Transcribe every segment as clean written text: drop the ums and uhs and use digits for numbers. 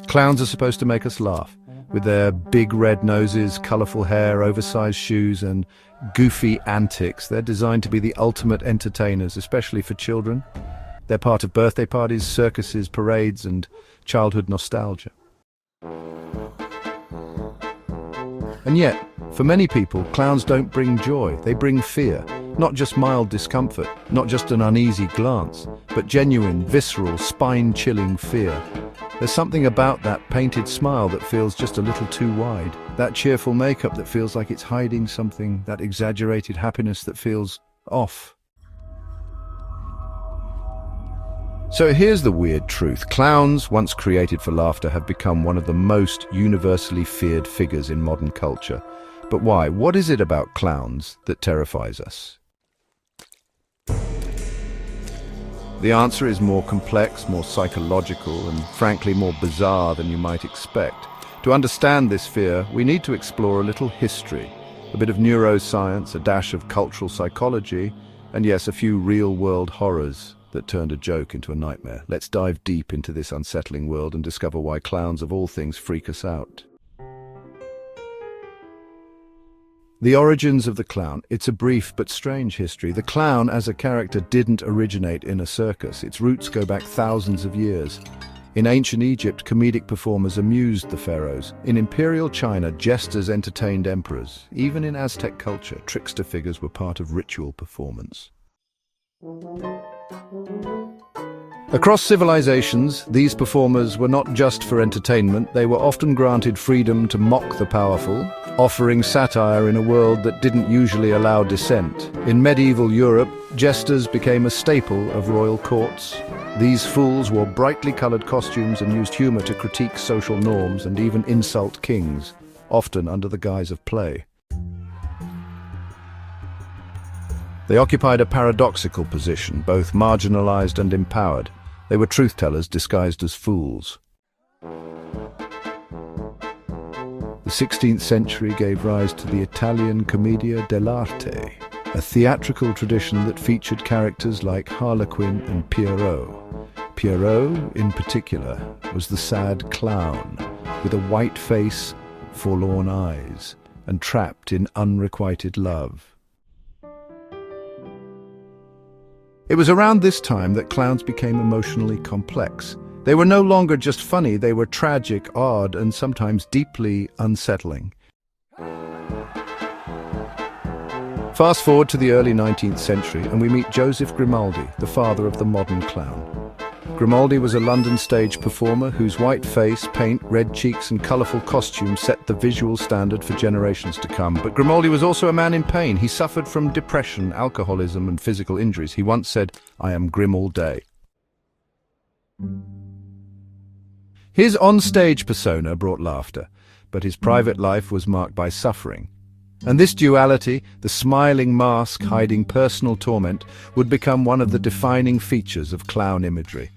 Clowns are supposed to make us laugh. With their big red noses, colourful hair, oversized shoes and goofy antics, they're designed to be the ultimate entertainers, especially for children. They're part of birthday parties, circuses, parades and childhood nostalgia. And yet, for many people, clowns don't bring joy, they bring fear. Not just mild discomfort, not just an uneasy glance, but genuine, visceral, spine-chilling fear. There's something about that painted smile that feels just a little too wide, that cheerful makeup that feels like it's hiding something, that exaggerated happiness that feels off. So here's the weird truth. Clowns, once created for laughter, have become one of the most universally feared figures in modern culture. But why? What is it about clowns that terrifies us? The answer is more complex, more psychological, and frankly more bizarre than you might expect. To understand this fear, we need to explore a little history, a bit of neuroscience, a dash of cultural psychology, and yes, a few real-world horrors that turned a joke into a nightmare. Let's dive deep into this unsettling world and discover why clowns of all things freak us out. The origins of the clown. It's a brief but strange history. The clown as a character didn't originate in a circus. Its roots go back thousands of years. In ancient Egypt, comedic performers amused the pharaohs. In imperial China, jesters entertained emperors. Even in Aztec culture, trickster figures were part of ritual performance. Across civilizations, these performers were not just for entertainment, they were often granted freedom to mock the powerful, offering satire in a world that didn't usually allow dissent. In medieval Europe, jesters became a staple of royal courts. These fools wore brightly colored costumes and used humor to critique social norms and even insult kings, often under the guise of play. They occupied a paradoxical position, both marginalized and empowered. They were truth-tellers disguised as fools. The 16th century gave rise to the Italian commedia dell'arte, a theatrical tradition that featured characters like Harlequin and Pierrot. Pierrot, in particular, was the sad clown, with a white face, forlorn eyes, and trapped in unrequited love. It was around this time that clowns became emotionally complex. They were no longer just funny, they were tragic, odd, and sometimes deeply unsettling. Fast forward to the early 19th century, and we meet Joseph Grimaldi, the father of the modern clown. Grimaldi was a London stage performer whose white face, paint, red cheeks and colourful costume set the visual standard for generations to come. But Grimaldi was also a man in pain. He suffered from depression, alcoholism and physical injuries. He once said, "I am grim all day." His on-stage persona brought laughter, but his private life was marked by suffering. And this duality, the smiling mask hiding personal torment, would become one of the defining features of clown imagery.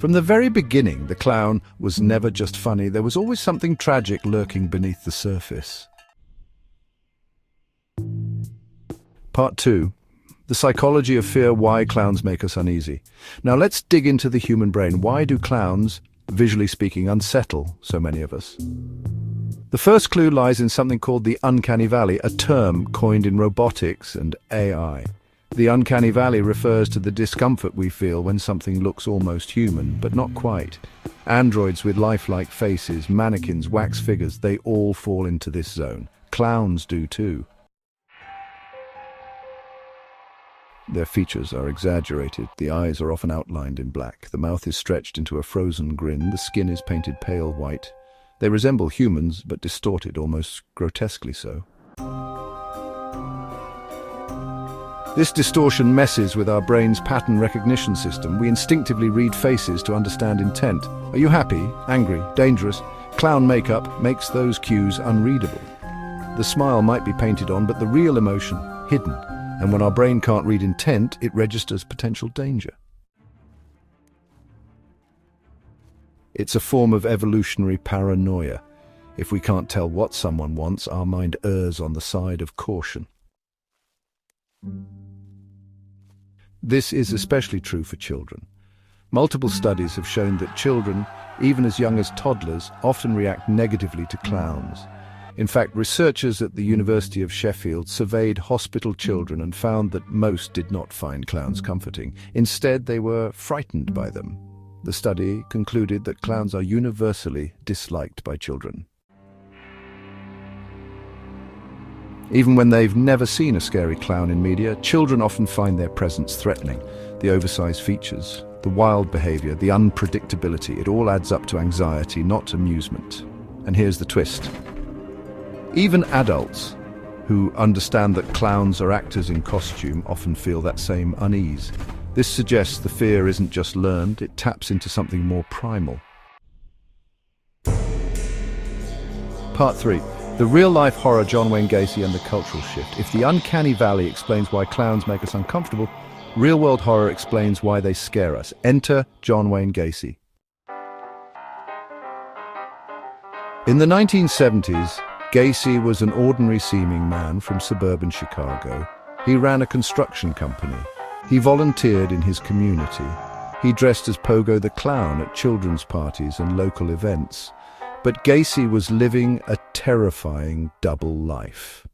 From the very beginning, the clown was never just funny. There was always something tragic lurking beneath the surface. Part 2. The psychology of fear, why clowns make us uneasy. Now let's dig into the human brain. Why do clowns, visually speaking, unsettle so many of us? The first clue lies in something called the Uncanny Valley, a term coined in robotics and AI. The Uncanny Valley refers to the discomfort we feel when something looks almost human, but not quite. Androids with lifelike faces, mannequins, wax figures, they all fall into this zone. Clowns do too. Their features are exaggerated. The eyes are often outlined in black. The mouth is stretched into a frozen grin. The skin is painted pale white. They resemble humans, but distorted, almost grotesquely so. This distortion messes with our brain's pattern recognition system. We instinctively read faces to understand intent. Are you happy, angry, dangerous? Clown makeup makes those cues unreadable. The smile might be painted on, but the real emotion hidden. And when our brain can't read intent, it registers potential danger. It's a form of evolutionary paranoia. If we can't tell what someone wants, our mind errs on the side of caution. This is especially true for children. Multiple studies have shown that children, even as young as toddlers, often react negatively to clowns. In fact, researchers at the University of Sheffield surveyed hospital children and found that most did not find clowns comforting. Instead, they were frightened by them. The study concluded that clowns are universally disliked by children. Even when they've never seen a scary clown in media, children often find their presence threatening. The oversized features, the wild behavior, the unpredictability, it all adds up to anxiety, not amusement. And here's the twist. Even adults who understand that clowns are actors in costume often feel that same unease. This suggests the fear isn't just learned, it taps into something more primal. Part 3. The real-life horror John Wayne Gacy and the cultural shift. If the uncanny valley explains why clowns make us uncomfortable, real-world horror explains why they scare us. Enter John Wayne Gacy. In the 1970s, Gacy was an ordinary-seeming man from suburban Chicago. He ran a construction company. He volunteered in his community. He dressed as Pogo the Clown at children's parties and local events. But Gacy was living a terrifying double life.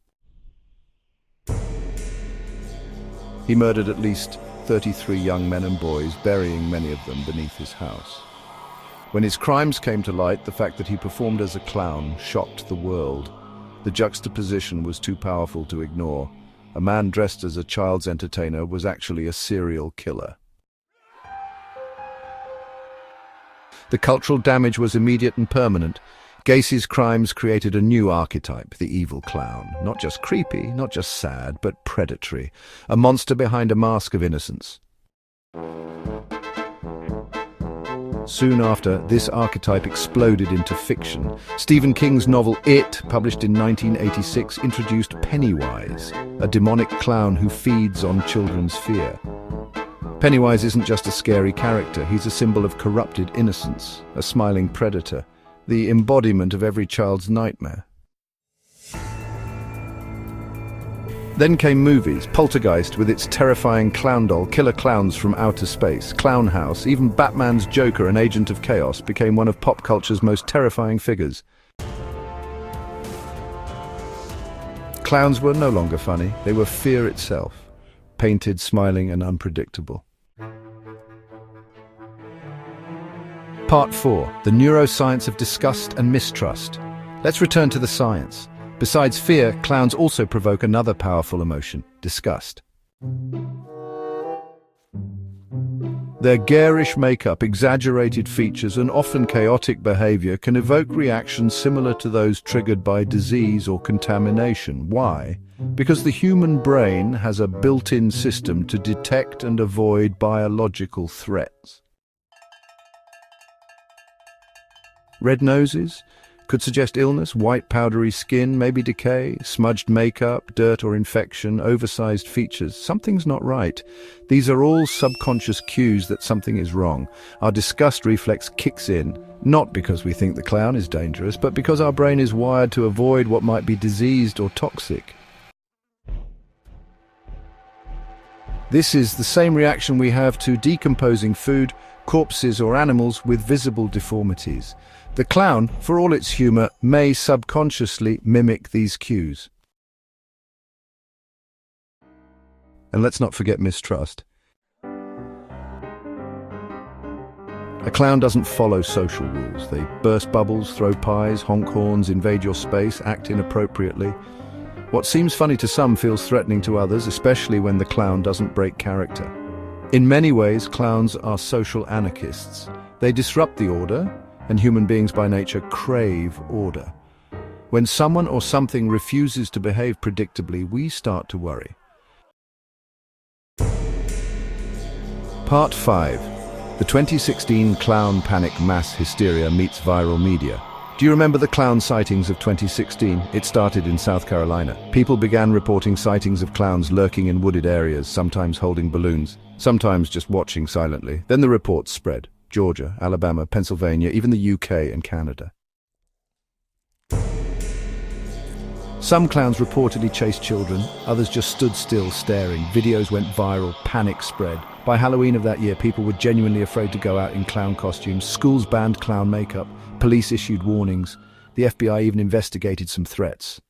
He murdered at least 33 young men and boys, burying many of them beneath his house. When his crimes came to light, the fact that he performed as a clown shocked the world. The juxtaposition was too powerful to ignore. A man dressed as a child's entertainer was actually a serial killer. The cultural damage was immediate and permanent. Gacy's crimes created a new archetype, the evil clown. Not just creepy, not just sad, but predatory. A monster behind a mask of innocence. Soon after, this archetype exploded into fiction. Stephen King's novel It, published in 1986, introduced Pennywise, a demonic clown who feeds on children's fear. Pennywise isn't just a scary character, he's a symbol of corrupted innocence, a smiling predator, the embodiment of every child's nightmare. Then came movies, Poltergeist with its terrifying clown doll, killer clowns from outer space, Clown House, even Batman's Joker, an agent of chaos, became one of pop culture's most terrifying figures. Clowns were no longer funny, they were fear itself, painted, smiling and unpredictable. Part 4. The neuroscience of disgust and mistrust. Let's return to the science. Besides fear, clowns also provoke another powerful emotion, disgust. Their garish makeup, exaggerated features, and often chaotic behavior can evoke reactions similar to those triggered by disease or contamination. Why? Because the human brain has a built-in system to detect and avoid biological threats. Red noses could suggest illness, white powdery skin, maybe decay, smudged makeup, dirt or infection, oversized features. Something's not right. These are all subconscious cues that something is wrong. Our disgust reflex kicks in, not because we think the clown is dangerous, but because our brain is wired to avoid what might be diseased or toxic. This is the same reaction we have to decomposing food, corpses or animals with visible deformities. The clown, for all its humor, may subconsciously mimic these cues. And let's not forget mistrust. A clown doesn't follow social rules. They burst bubbles, throw pies, honk horns, invade your space, act inappropriately. What seems funny to some feels threatening to others, especially when the clown doesn't break character. In many ways, clowns are social anarchists. They disrupt the order, and human beings by nature crave order. When someone or something refuses to behave predictably, we start to worry. Part 5. The 2016 clown panic mass hysteria meets viral media. Do you remember the clown sightings of 2016? It started in South Carolina. People began reporting sightings of clowns lurking in wooded areas, sometimes holding balloons, sometimes just watching silently. Then the reports spread. Georgia, Alabama, Pennsylvania, even the UK and Canada. Some clowns reportedly chased children, others just stood still staring. Videos went viral, panic spread. By By Halloween of that year, people were genuinely afraid to go out in clown costumes. Schools banned clown makeup. Police issued warnings. The FBI even investigated some threats.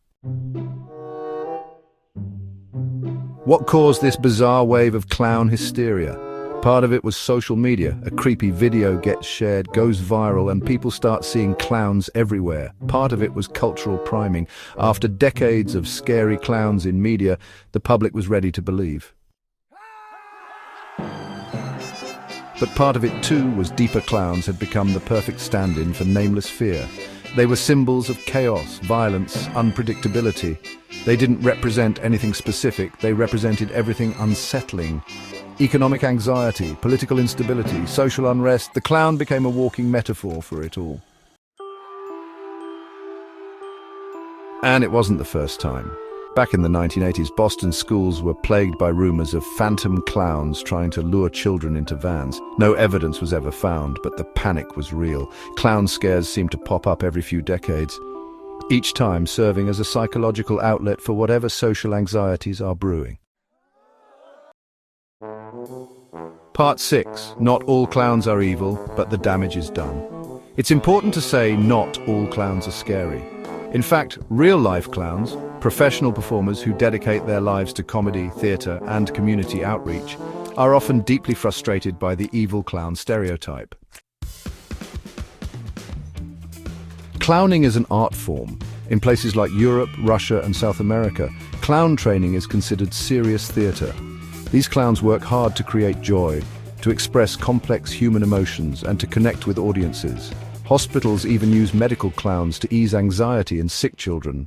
What caused this bizarre wave of clown hysteria? Part of it was social media. A creepy video gets shared, goes viral, and people start seeing clowns everywhere. Part of it was cultural priming. After decades of scary clowns in media, the public was ready to believe. But part of it too was deeper. Clowns had become the perfect stand-in for nameless fear. They were symbols of chaos, violence, unpredictability. They didn't represent anything specific, they represented everything unsettling. Economic anxiety, political instability, social unrest. The clown became a walking metaphor for it all. And it wasn't the first time. Back in the 1980s, Boston schools were plagued by rumors of phantom clowns trying to lure children into vans. No evidence was ever found, but the panic was real. Clown scares seemed to pop up every few decades, each time serving as a psychological outlet for whatever social anxieties are brewing. Part 6. Not all clowns are evil, but the damage is done. It's important to say not all clowns are scary. In fact, real-life clowns, professional performers who dedicate their lives to comedy, theatre, and community outreach, are often deeply frustrated by the evil clown stereotype. Clowning is an art form. In places like Europe, Russia, and South America, clown training is considered serious theatre. These clowns work hard to create joy, to express complex human emotions, and to connect with audiences. Hospitals even use medical clowns to ease anxiety in sick children.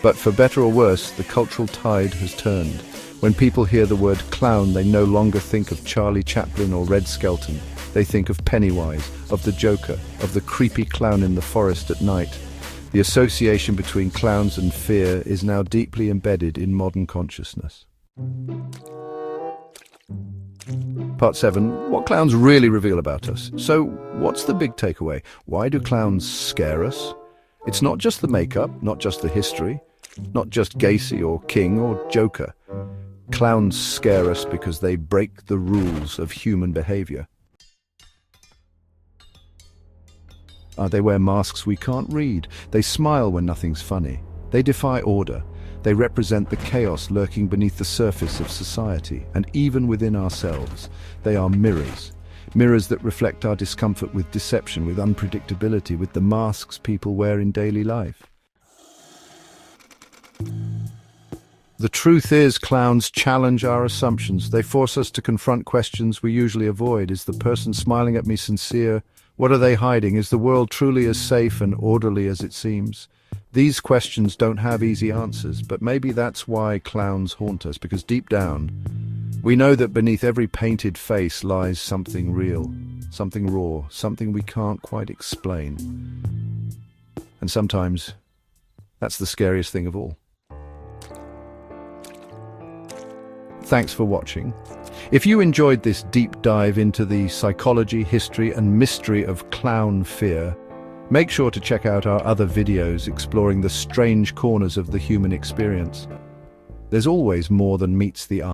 But for better or worse, the cultural tide has turned. When people hear the word clown, they no longer think of Charlie Chaplin or Red Skelton. They think of Pennywise, of the Joker, of the creepy clown in the forest at night. The association between clowns and fear is now deeply embedded in modern consciousness. Part 7. What clowns really reveal about us. So, what's the big takeaway? Why do clowns scare us? It's not just the makeup, not just the history, not just Gacy or King or Joker. Clowns scare us because they break the rules of human behavior. They wear masks we can't read. They smile when nothing's funny. They defy order. They represent the chaos lurking beneath the surface of society, and even within ourselves. They are mirrors. Mirrors that reflect our discomfort with deception, with unpredictability, with the masks people wear in daily life. The truth is, clowns challenge our assumptions. They force us to confront questions we usually avoid. Is the person smiling at me sincere? What are they hiding? Is the world truly as safe and orderly as it seems? These questions don't have easy answers, but maybe that's why clowns haunt us, because deep down, we know that beneath every painted face lies something real, something raw, something we can't quite explain. And sometimes, that's the scariest thing of all. Thanks for watching. If you enjoyed this deep dive into the psychology, history, and mystery of clown fear, make sure to check out our other videos exploring the strange corners of the human experience. There's always more than meets the eye.